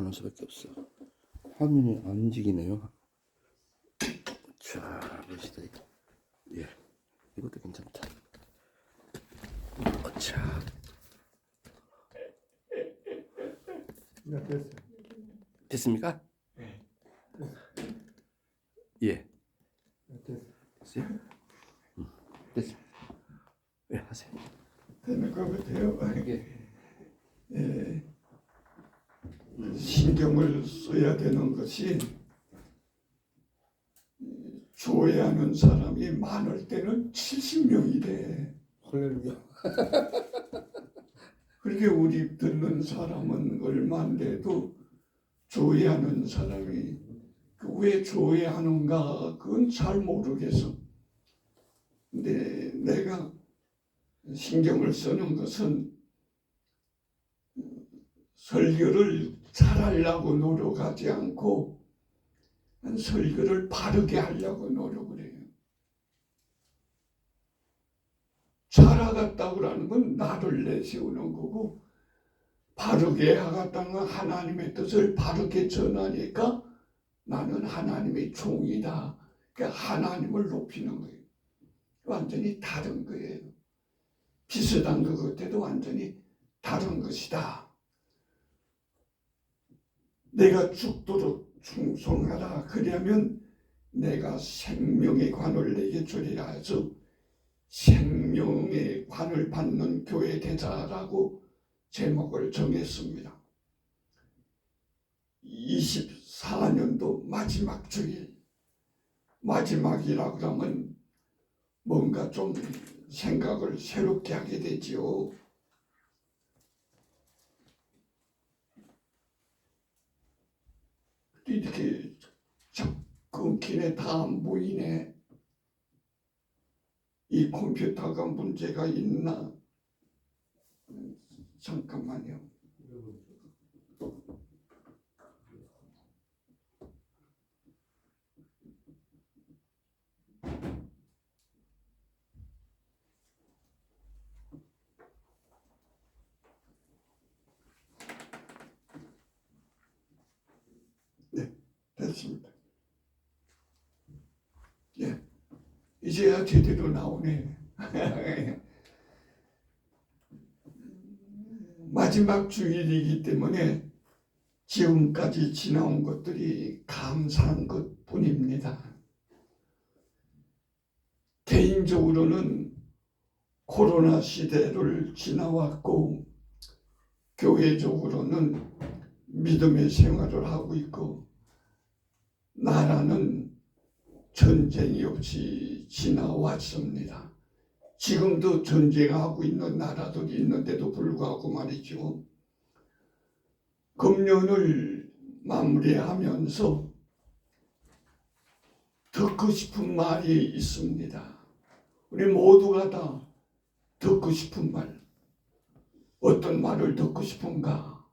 나올 수밖에 없어. 화면이 안 움직이네요. 자, 봅시다. 예, 이것도 괜찮다. 자, 됐습니까? 네. 예, 됐어요? 됐어요. 예, 하세요. 되는 것 같아요. 예. 신경을 써야 되는 것이 조회하는 사람이 많을 때는 70명이 돼. 할렐루야. 그렇게 우리 듣는 사람은 얼마인데도 조회하는 사람이 왜 조회하는가 그건 잘 모르겠어. 근데 내가 신경을 쓰는 것은 설교를 잘하려고 노력하지 않고 설교를 바르게 하려고 노력을 해요. 잘하겠다고 하는 건 나를 내세우는 거고 바르게 하겠다는 건 하나님의 뜻을 바르게 전하니까 나는 하나님의 종이다. 그러니까 하나님을 높이는 거예요. 완전히 다른 거예요. 비슷한 것 같아도 완전히 다른 것이다. 내가 죽도록 충성하라. 그러면 내가 생명의 관을 내게 주리라 해서 생명의 관을 받는 교회 되자라고 제목을 정했습니다. 24년도 마지막 주일, 마지막이라고 하면 뭔가 좀 생각을 새롭게 하게 되지요. 이렇게 끊기네. 다 안 보이네. 이 컴퓨터가 문제가 있나? 잠깐만요. 네, 됐습니다. 예, 이제야 제대로 나오네. 마지막 주일이기 때문에 지금까지 지나온 것들이 감사한 것뿐입니다. 개인적으로는 코로나 시대를 지나왔고 교회적으로는 믿음의 생활을 하고 있고 나라는 전쟁이 없이 지나왔습니다. 지금도 전쟁하고 있는 나라들이 있는데도 불구하고 말이죠. 금년을 마무리하면서 듣고 싶은 말이 있습니다. 우리 모두가 다 듣고 싶은 말. 어떤 말을 듣고 싶은가?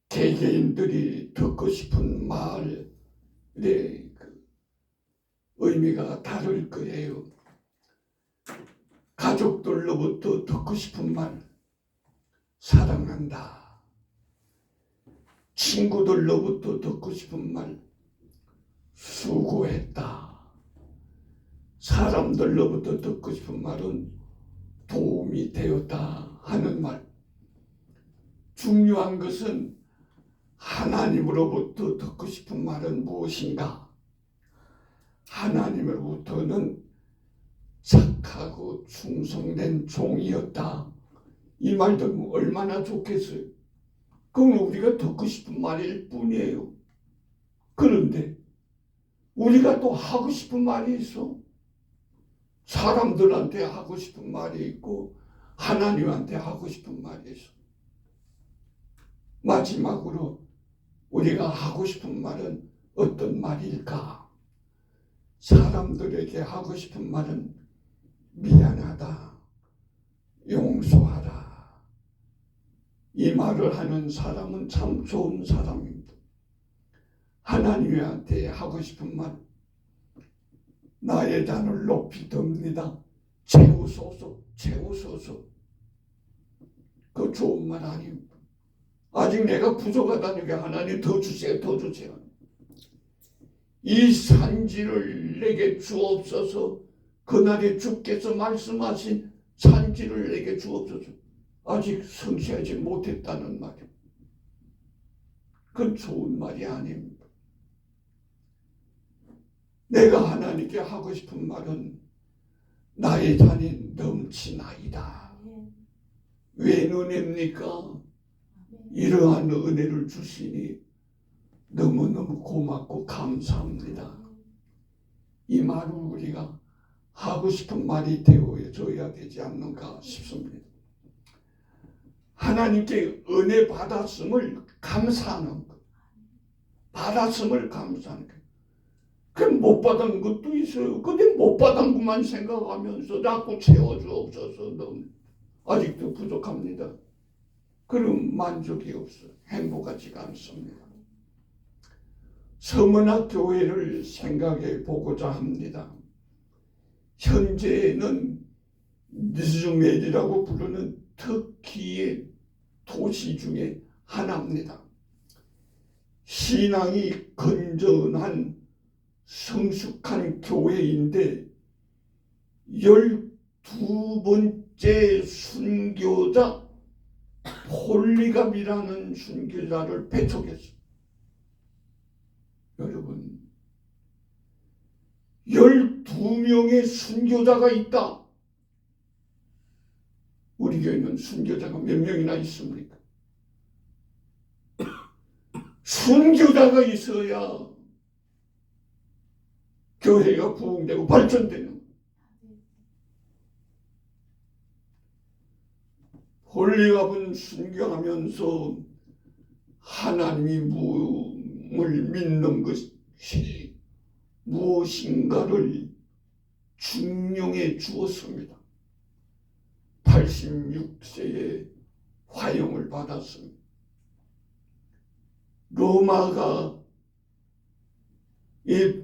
개개인들이 듣고 싶은 말의 의미가 다를 거예요. 가족들로부터 듣고 싶은 말, 사랑한다. 친구들로부터 듣고 싶은 말, 수고했다. 사람들로부터 듣고 싶은 말은 도움이 되었다 하는 말. 중요한 것은 하나님으로부터 듣고 싶은 말은 무엇인가? 하나님으로부터는 착하고 충성된 종이었다. 이 말 들으면 얼마나 좋겠어요. 그건 우리가 듣고 싶은 말일 뿐이에요. 그런데 우리가 또 하고 싶은 말이 있어. 사람들한테 하고 싶은 말이 있고 하나님한테 하고 싶은 말이 있어. 마지막으로 우리가 하고 싶은 말은 어떤 말일까? 사람들에게 하고 싶은 말은 미안하다, 용서하라. 이 말을 하는 사람은 참 좋은 사람입니다. 하나님한테 하고 싶은 말, 나의 잔을 높이 듭니다. 채우소서, 채우소서. 그 좋은 말 아닙니다. 아직 내가 부족하다니까 하나님 더 주세요, 더 주세요. 이 산지를 내게 주옵소서. 그날에 주께서 말씀하신 산지를 내게 주옵소서. 아직 성취하지 못했다는 말이에요. 그건 좋은 말이 아닙니다. 내가 하나님께 하고 싶은 말은 나의 잔이 넘치나이다. 왜 은혜입니까? 이러한 은혜를 주시니 너무너무 고맙고 감사합니다. 이 말을 우리가 하고 싶은 말이 되어줘야 되지 않는가 싶습니다. 하나님께 은혜 받았음을 감사하는 것. 받았음을 감사하는 것. 그럼 못 받은 것도 있어요. 근데 못 받은 것만 생각하면서 자꾸 채워주옵소서. 아직도 부족합니다. 그럼 만족이 없어요. 행복하지가 않습니다. 서문학 교회를 생각해 보고자 합니다. 현재는 니즈메리라고 부르는 터키의 도시 중에 하나입니다. 신앙이 건전한 성숙한 교회인데 12번째 순교자 폴리갑이라는 순교자를 배척했어요. 여러분, 12명의 순교자가 있다. 우리 교회는 순교자가 몇 명이나 있습니까? 순교자가 있어야 교회가 부흥되고 발전되는. 홀리갑은 순교하면서 하나님이 무엇을 믿는 것이 무엇인가를 증명해 주었습니다. 86세에 화형을 받았습니다. 로마가 이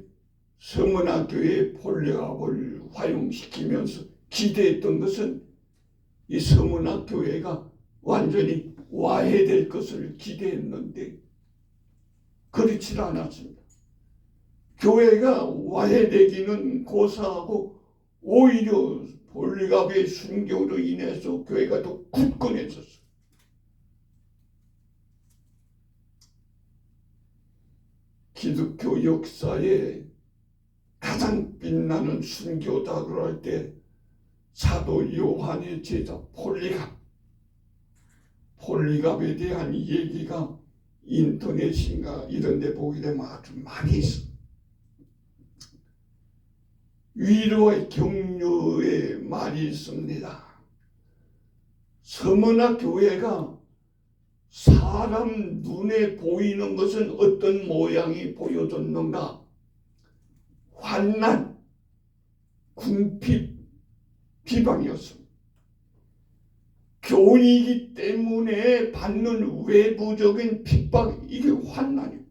서문학교의 폴리갑을 화형시키면서 기대했던 것은 이 서문학교회가 완전히 와해될 것을 기대했는데 그렇지 않았습니다. 교회가 와해되기는 고사하고 오히려 폴리갑의 순교로 인해서 교회가 더 굳건해졌어요. 기독교 역사에 가장 빛나는 순교자로 할 때 사도 요한의 제자 폴리갑에 대한 얘기가 인터넷인가 이런 데 보게 되면 아주 많이 있어. 위로의 격려의 말이 있습니다. 서문학 교회가 사람 눈에 보이는 것은 어떤 모양이 보여졌는가? 환난, 궁핍, 비방이었습니다. 교인이기 때문에 받는 외부적인 핍박, 이게 환난이에요.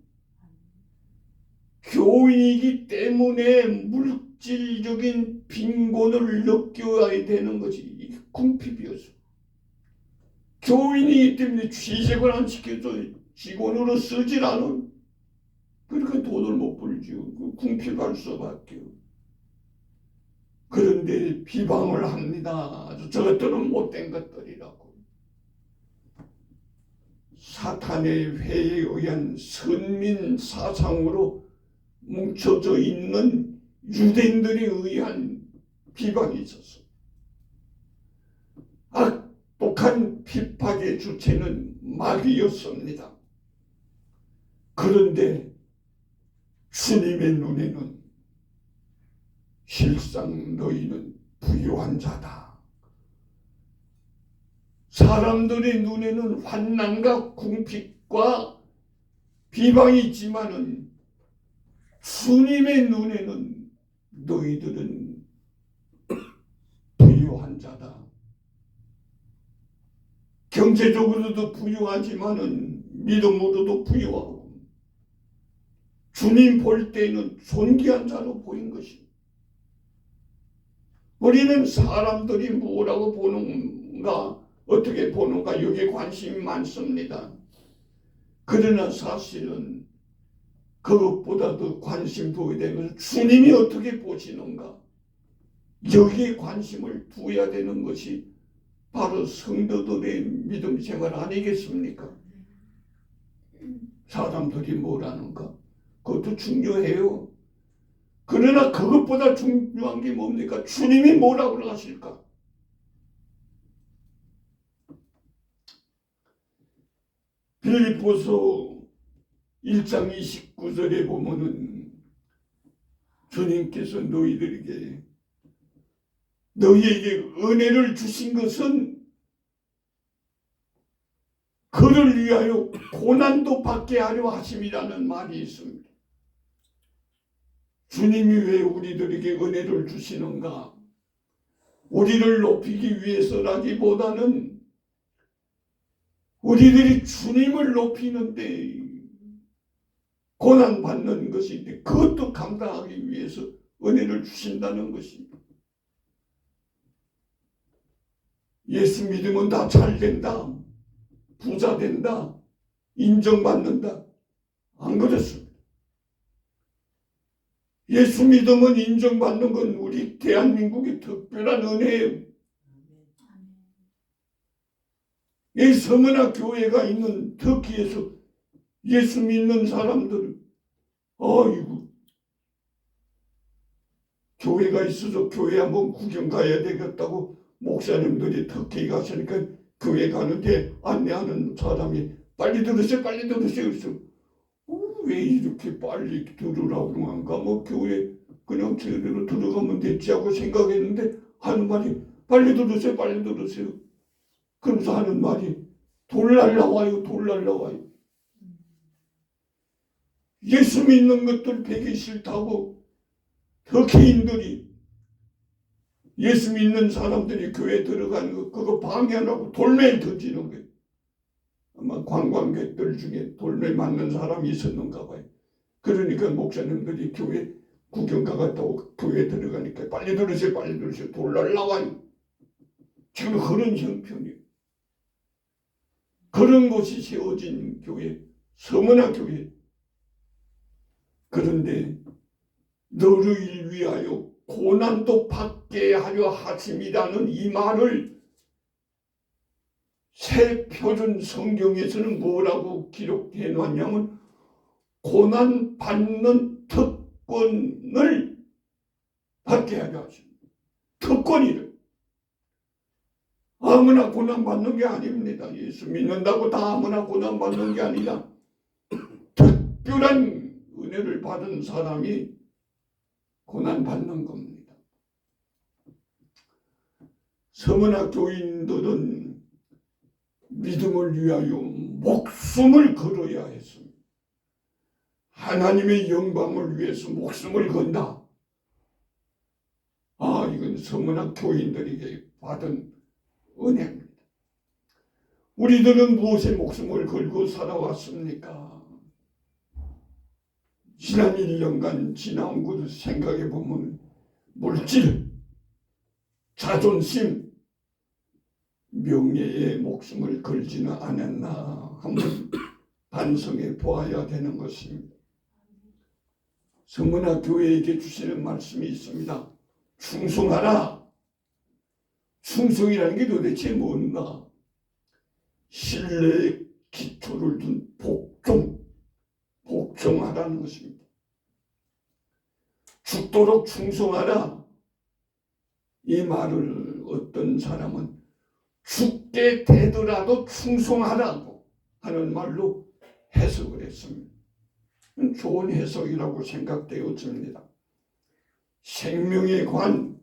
교인이기 때문에 물질적인 빈곤을 느껴야 되는 것이 이게 궁핍이었어요. 교인이기 때문에 취직을 안 시켜줘 직원으로 쓰질 않은, 그러니까 돈을 못 벌지요. 궁핍할 수밖에요. 그런데 비방을 합니다. 저것들은 못된 것들이라고. 사탄의 회에 의한 선민 사상으로 뭉쳐져 있는 유대인들에 의한 비방이 있었어. 악독한 핍박의 주체는 마귀였습니다. 그런데 주님의 눈에는 실상 너희는 부유한 자다. 사람들의 눈에는 환난과 궁핍과 비방이 있지만은 주님의 눈에는 너희들은 부유한 자다. 경제적으로도 부유하지만은 믿음으로도 부유하고 주님 볼 때는 존귀한 자로 보인 것입니다. 우리는 사람들이 뭐라고 보는가, 어떻게 보는가 여기에 관심이 많습니다. 그러나 사실은 그것보다 더 관심 두어야 되는 것은 주님이 어떻게 보시는가, 여기에 관심을 두어야 되는 것이 바로 성도들의 믿음 생활 아니겠습니까? 사람들이 뭐라는가, 그것도 중요해요. 그러나 그것보다 중요한 게 뭡니까? 주님이 뭐라고 하실까? 빌립보서 1장 29절에 보면은 주님께서 너희에게 은혜를 주신 것은 그를 위하여 고난도 받게 하려 하심이라는 말이 있습니다. 주님이 왜 우리들에게 은혜를 주시는가? 우리를 높이기 위해서라기보다는 우리들이 주님을 높이는데 고난받는 것인데 그것도 감당하기 위해서 은혜를 주신다는 것입니다. 예수 믿으면 다 잘 된다, 부자 된다, 인정받는다. 안 그렇습니다. 예수 믿으면 인정받는 건 우리 대한민국의 특별한 은혜예요. 이 서문화 교회가 있는 터키에서 예수 믿는 사람들은 아이고, 교회가 있어서 교회 한번 구경 가야 되겠다고 목사님들이 터키 가시니까 교회 가는데 안내하는 사람이 빨리 들으세요, 빨리 들으세요. 그래서 왜 이렇게 빨리 들으라고 그런가? 뭐 교회 그냥 제대로 들어가면 됐지 하고 생각했는데 하는 말이 빨리 들으세요, 빨리 들으세요. 그러면서 하는 말이 돌 날라와요, 돌 날라와요. 예수 믿는 것들 배기 싫다고 터키인들이 예수 믿는 사람들이 교회 들어가는 거 그거 방해하라고 돌멩이 던지는 거예요. 아마 관광객들 중에 돌멩이 맞는 사람이 있었는가 봐요. 그러니까 목사님들이 교회 구경 가갔다고 교회 들어가니까 빨리 들으세요, 빨리 들으세요. 돌 날라와요. 지금 그런 형편이에요. 그런 곳이 세워진 교회, 서문화 교회. 그런데 너를 위하여 고난도 받게 하려 하심이라는 이 말을 새 표준 성경에서는 뭐라고 기록해 놨냐면 고난 받는 특권을 받게 하려 하십니다. 특권이래. 아무나 고난 받는 게 아닙니다. 예수 믿는다고 다 아무나 고난 받는 게 아니라 특별한 은혜를 받은 사람이 고난 받는 겁니다. 서문화 교인들은 믿음을 위하여 목숨을 걸어야 했습니다. 하나님의 영광을 위해서 목숨을 건다. 이건 서문화 교인들에게 받은 은혜입니다. 우리들은 무엇에 목숨을 걸고 살아왔습니까? 지난 1년간 지나온 것을 생각해 보면 물질, 자존심, 명예에 목숨을 걸지는 않았나 한번 반성해 보아야 되는 것입니다. 서문화 교회에게 주시는 말씀이 있습니다. 충성하라. 충성이라는 게 도대체 뭔가? 신뢰의 기초를 둔 복종하라는 것입니다. 죽도록 충성하라. 이 말을 어떤 사람은 죽게 되더라도 충성하라고 하는 말로 해석을 했습니다. 좋은 해석이라고 생각되어집니다. 생명의 관,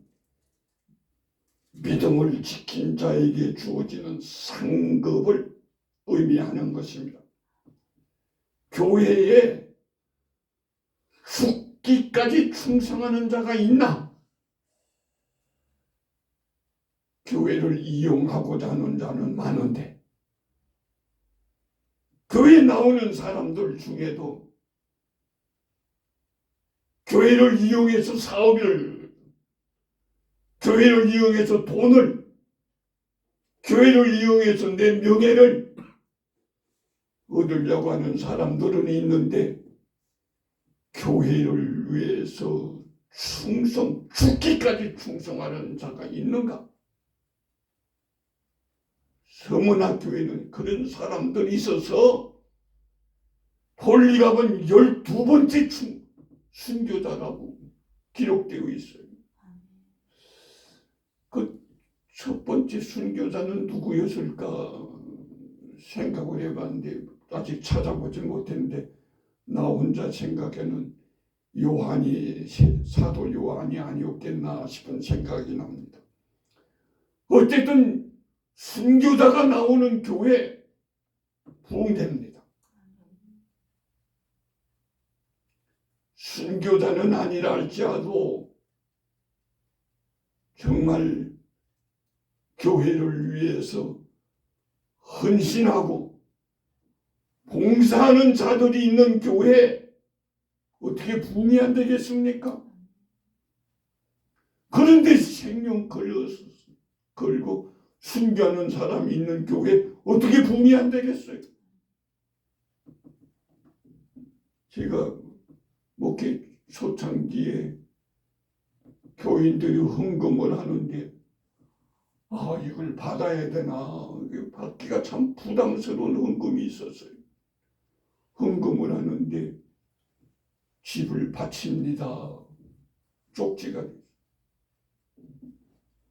믿음을 지킨 자에게 주어지는 상급을 의미하는 것입니다. 교회에 죽기까지 충성하는 자가 있나? 교회를 이용하고자 하는 자는 많은데 교회에 나오는 사람들 중에도 교회를 이용해서 사업을, 교회를 이용해서 돈을, 교회를 이용해서 내 명예를 얻으려고 하는 사람들은 있는데 교회를 위해서 죽기까지 충성하는 자가 있는가? 서문학교에는 그런 사람들이 있어서 폴리갑은 12번째 순교자라고 기록되어 있어요. 그 첫 번째 순교자는 누구였을까 생각을 해봤는데 아직 찾아보지 못했는데 나 혼자 생각에는 사도 요한이 아니었겠나 싶은 생각이 납니다. 어쨌든 순교자가 나오는 교회 부흥됩니다. 순교자는 아니라 할지라도 정말 교회를 위해서 헌신하고 봉사하는 자들이 있는 교회 어떻게 부흥이 안 되겠습니까? 그런데 생명 걸고 순교하는 사람이 있는 교회 어떻게 부흥이 안 되겠어요? 제가 목회 초창기에 교인들이 헌금을 하는데 이걸 받아야 되나 받기가 참 부담스러운 헌금이 있었어요. 헌금을 하는데 집을 바칩니다. 쪽지가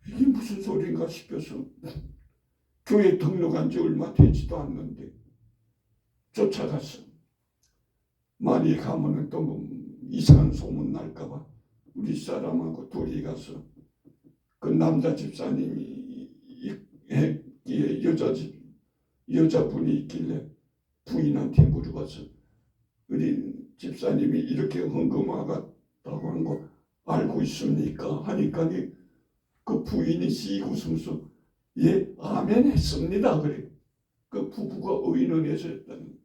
이게 무슨 소린가 싶어서 교회 등록한 지 얼마 되지도 않는데 쫓아갔어. 많이 가면은 또 뭐 이상한 소문 날까봐 우리 사람하고 둘이 가서 그 남자 집사님이 여자분이 있길래 부인한테 물어봐서 우리 집사님이 이렇게 헌금하겠다고 한 거 알고 있습니까? 하니까 그 부인이 씩 웃으면서 예, 아멘 했습니다. 그래. 그 부부가 의논해서 했다는.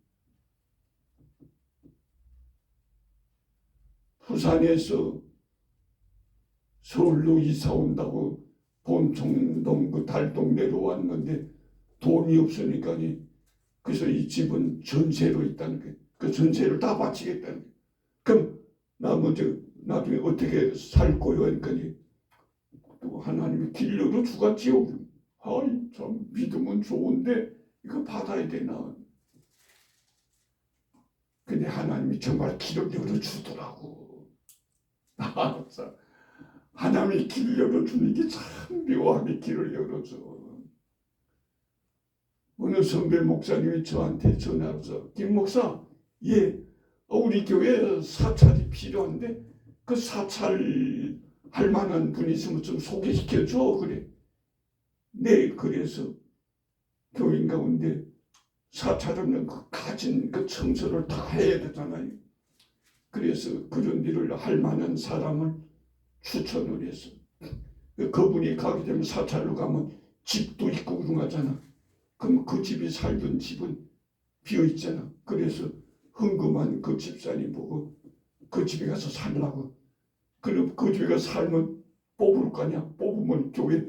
부산에서 서울로 이사 온다고 본청동 그 달동네로 왔는데 돈이 없으니까 그래서 이 집은 전세로 있다는 게 그 전세를 다 바치겠다는 게 그럼 나 먼저 나중에 어떻게 살 거요 하니까 또 하나님이 길 열어 주겠지요. 아이 참 믿음은 좋은데 이거 받아야 되나. 근데 하나님이 정말 길을 열어 주더라고. 하나님이 길 열어주는 게 참 묘하게 길을 열어줘. 어느 선배 목사님이 저한테 전화해서 김 목사, 예, 우리 교회 사찰이 필요한데 그 사찰 할 만한 분이 있으면 좀 소개시켜줘. 그래. 네, 그래서 교인 가운데 사찰은 그 가진 그 청소를 다 해야 되잖아요. 그래서 그런 일을 할 만한 사람을 추천을 했어. 그분이 가게 되면 사찰로 가면 집도 있고 그러잖아. 그럼 그 집이 살던 집은 비어 있잖아. 그래서 헌금한 그 집사님 보고 그 집에 가서 살라고. 그럼 그 집에 가서 살면 뽑을 거 아니야. 뽑으면 교회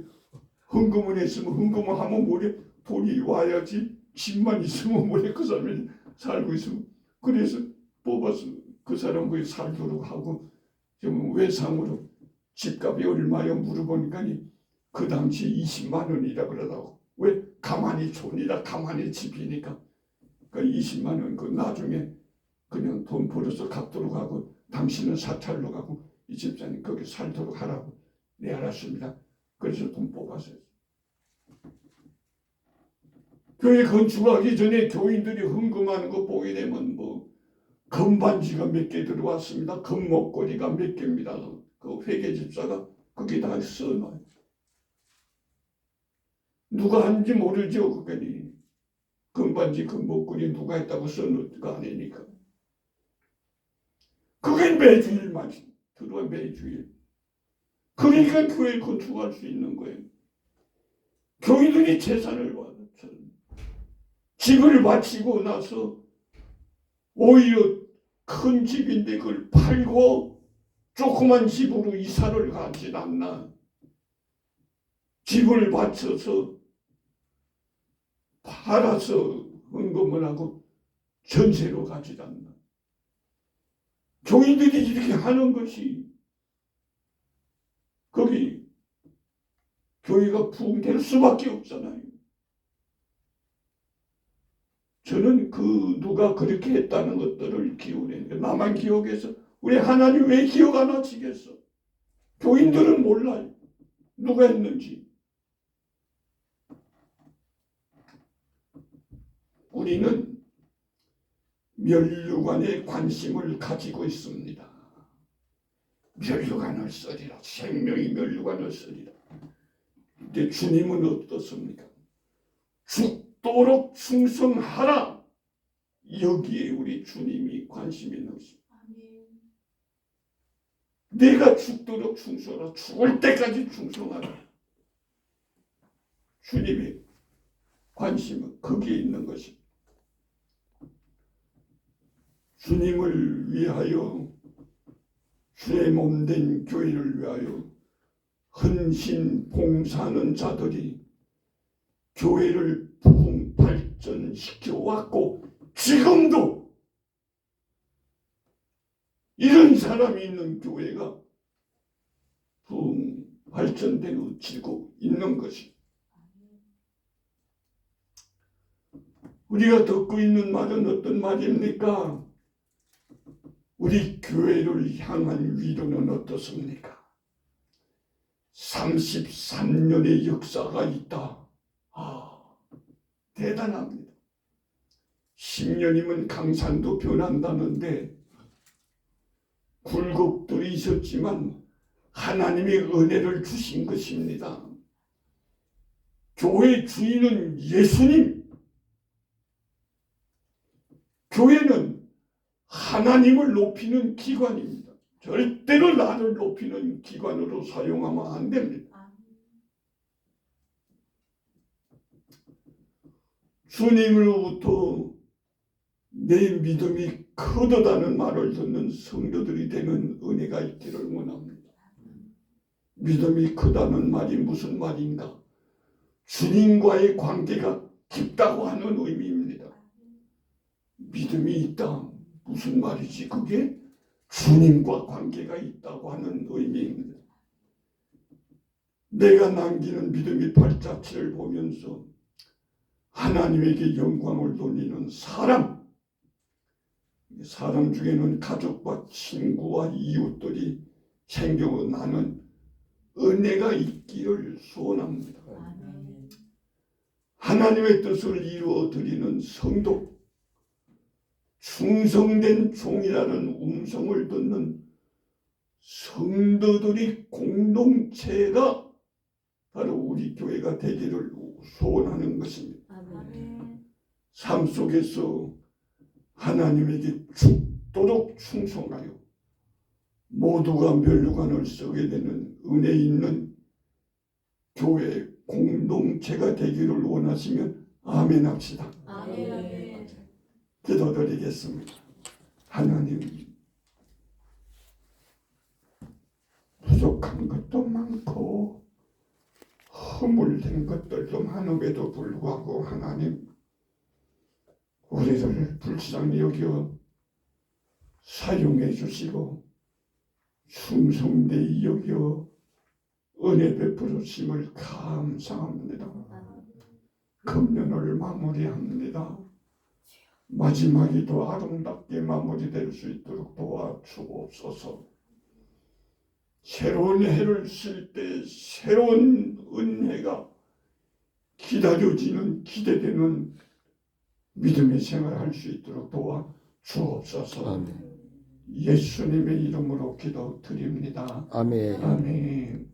헌금을 했으면 헌금을 하면 뭐래 돈이 와야지. 집만 있으면 뭐래 그 사람이 살고 있으면. 그래서 뽑아서 그 사람 거기 살도록 하고 좀 외상으로 집값이 얼마요 물어보니까 그 당시 20만 원이라 그러더라고. 왜? 가만히 촌이라 가만히 집이니까. 그러니까 20만 원 그 나중에 그냥 돈 벌어서 갚도록 하고 당신은 사찰로 가고 이 집사님 거기 살도록 하라고. 네 알았습니다. 그래서 돈 뽑았어요. 교회 건축하기 전에 교인들이 헌금하는 거 보게 되면 뭐 금반지가 몇 개 들어왔습니다. 금목걸이가 몇 개입니다. 그 회계 집사가 거기다 써놔요. 누가 한지 모르죠. 그거니 금반지 금목걸이 누가 했다고 써놓은 거 아니니까. 그게 매주일만 들어와. 매주일. 그러니까 교회 건축할 수 있는 거예요. 교인들이 재산을 받았죠. 집을 바치고 나서 오히려 큰 집인데 그걸 팔고 조그만 집으로 이사를 가진 않나. 집을 바쳐서 팔아서 헌금을 하고 전세로 가지 않나. 종인들이 이렇게 하는 것이 거기 교회가 부흥될 수밖에 없잖아요. 저는 그 누가 그렇게 했다는 것들을 기억해요. 나만 기억해서 우리 하나님 왜 기억 안 하시겠어? 교인들은 몰라요. 누가 했는지. 우리는 면류관에 관심을 가지고 있습니다. 면류관을 쓰리라. 생명이 면류관을 쓰리라. 근데 주님은 어떻습니까? 죽도록 충성하라. 여기에 우리 주님이 관심이 있는 것입니다. 내가 죽도록 충성하라. 죽을 때까지 충성하라. 주님의 관심은 거기에 있는 것입니다. 주님을 위하여 주의 몸된 교회를 위하여 헌신 봉사하는 자들이 교회를 부흥 발전시켜 왔고 지금도 이런 사람이 있는 교회가 부흥 발전되고 있는 것이 우리가 듣고 있는 말은 어떤 말입니까? 우리 교회를 향한 위로는 어떻습니까? 33년의 역사가 있다. 대단합니다. 10년이면 강산도 변한다는데 굴곡들이 있었지만 하나님의 은혜를 주신 것입니다. 교회 주인은 예수님. 교회는 하나님을 높이는 기관입니다. 절대로 나를 높이는 기관으로 사용하면 안 됩니다. 주님으로부터 내 믿음이 크다는 말을 듣는 성도들이 되는 은혜가 있기를 원합니다. 믿음이 크다는 말이 무슨 말인가? 주님과의 관계가 깊다고 하는 의미입니다. 믿음이 있다. 무슨 말이지? 그게 주님과 관계가 있다고 하는 의미입니다. 내가 남기는 믿음의 발자취를 보면서 하나님에게 영광을 돌리는 사람 중에는 가족과 친구와 이웃들이 생겨 나는 은혜가 있기를 소원합니다. 하나님의 뜻을 이루어 드리는 성도, 충성된 종이라는 음성을 듣는 성도들이 공동체가 바로 우리 교회가 되기를 소원하는 것입니다. 삶 속에서 하나님에게 죽도록 충성하여 모두가 면류관을 쓰게 되는 은혜 있는 교회 공동체가 되기를 원하시면 아멘 합시다. 아멘. 기도드리겠습니다. 하나님, 부족한 것도 많고 허물된 것들도 많음에도 불구하고 하나님, 우리를 불쌍히 여겨 사용해 주시고 충성되이 여겨 은혜 베풀으심을 감사합니다. 금년을 마무리합니다. 마지막이 더 아름답게 마무리될 수 있도록 도와주옵소서. 새로운 해를 쓸 때 새로운 은혜가 기다려지는 기대되는 믿음의 생활을 할 수 있도록 도와주옵소서. 아멘. 예수님의 이름으로 기도드립니다. 아멘. 아멘.